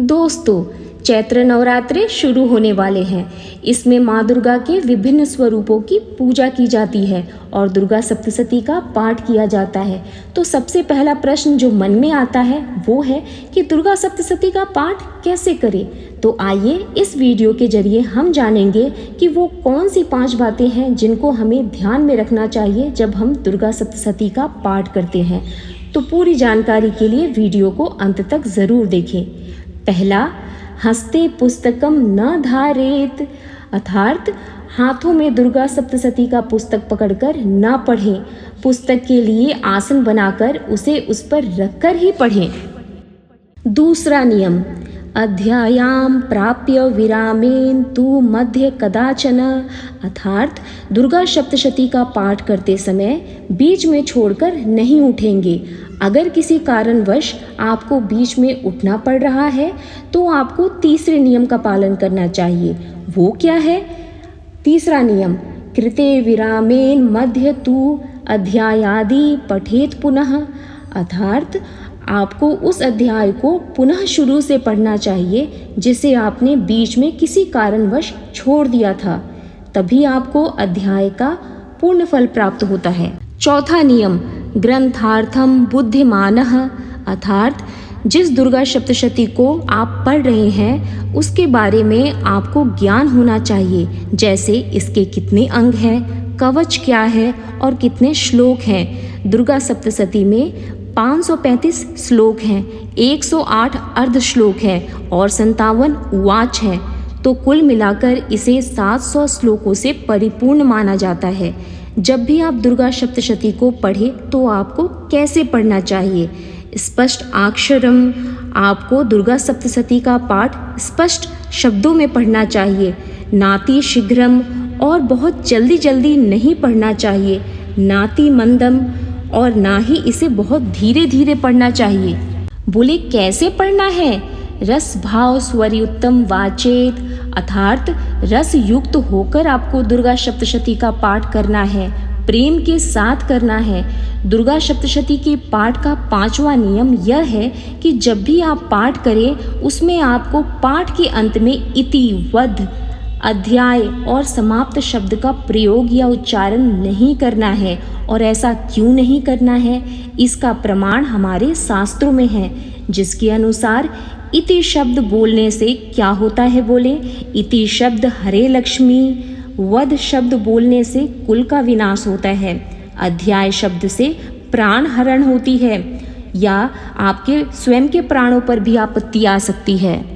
दोस्तों, चैत्र नवरात्रे शुरू होने वाले हैं। इसमें माँ दुर्गा के विभिन्न स्वरूपों की पूजा की जाती है और दुर्गा सप्तशती का पाठ किया जाता है। तो सबसे पहला प्रश्न जो मन में आता है वो है कि दुर्गा सप्तशती का पाठ कैसे करें। तो आइए इस वीडियो के जरिए हम जानेंगे कि वो कौन सी 5 बातें हैं जिनको हमें ध्यान में रखना चाहिए जब हम दुर्गा सप्तशती का पाठ करते हैं। तो पूरी जानकारी के लिए वीडियो को अंत तक ज़रूर देखें। पहला, हस्ते पुस्तकम न धारेत, अर्थात हाथों में दुर्गा सप्तशती का पुस्तक पकड़कर न पढ़ें। पुस्तक के लिए आसन बनाकर उसे उस पर रखकर ही पढ़ें। दूसरा नियम, अध्यायाम प्राप्य विरामेन तु मध्य कदाचन, अर्थात दुर्गा सप्तशती का पाठ करते समय बीच में छोड़कर नहीं उठेंगे। अगर किसी कारणवश आपको बीच में उठना पड़ रहा है तो आपको तीसरे नियम का पालन करना चाहिए। वो क्या है? तीसरा नियम, कृते विरामेन मध्य तु अध्यायादि पठेत पुनः, अर्थात आपको उस अध्याय को पुनः शुरू से पढ़ना चाहिए जिसे आपने बीच में किसी कारणवश छोड़ दिया था। तभी आपको अध्याय का पूर्ण फल प्राप्त होता है। चौथा नियम, ग्रंथार्थम बुद्धिमानः, अर्थात जिस दुर्गा सप्तशती को आप पढ़ रहे हैं उसके बारे में आपको ज्ञान होना चाहिए, जैसे इसके कितने अंग हैं, कवच क्या है और कितने श्लोक हैं। दुर्गा सप्तशती में 535 श्लोक हैं, 108 अर्ध श्लोक हैं और 57 उवाच हैं। तो कुल मिलाकर इसे 700 श्लोकों से परिपूर्ण माना जाता है। जब भी आप दुर्गा सप्तशती को पढ़ें तो आपको कैसे पढ़ना चाहिए? स्पष्ट अक्षरम, आपको दुर्गा सप्तशती का पाठ स्पष्ट शब्दों में पढ़ना चाहिए। नाति शीघ्रम, और बहुत जल्दी जल्दी नहीं पढ़ना चाहिए। नाति मंदम, और ना ही इसे बहुत धीरे धीरे पढ़ना चाहिए। बोले कैसे पढ़ना है? रस भाव स्वरयुक्तम वाचेत, अर्थात रस युक्त होकर आपको दुर्गा सप्तशती का पाठ करना है, प्रेम के साथ करना है। दुर्गा सप्तशती के पाठ का 5वां नियम यह है कि जब भी आप पाठ करें उसमें आपको पाठ के अंत में इति, वध, अध्याय और समाप्त शब्द का प्रयोग या उच्चारण नहीं करना है। और ऐसा क्यों नहीं करना है? इसका प्रमाण हमारे शास्त्रों में है, जिसके अनुसार इति शब्द बोलने से क्या होता है? बोले, इति शब्द हरे लक्ष्मी, वध शब्द बोलने से कुल का विनाश होता है, अध्याय शब्द से प्राण हरण होती है या आपके स्वयं के प्राणों पर भी आपत्ति आ सकती है।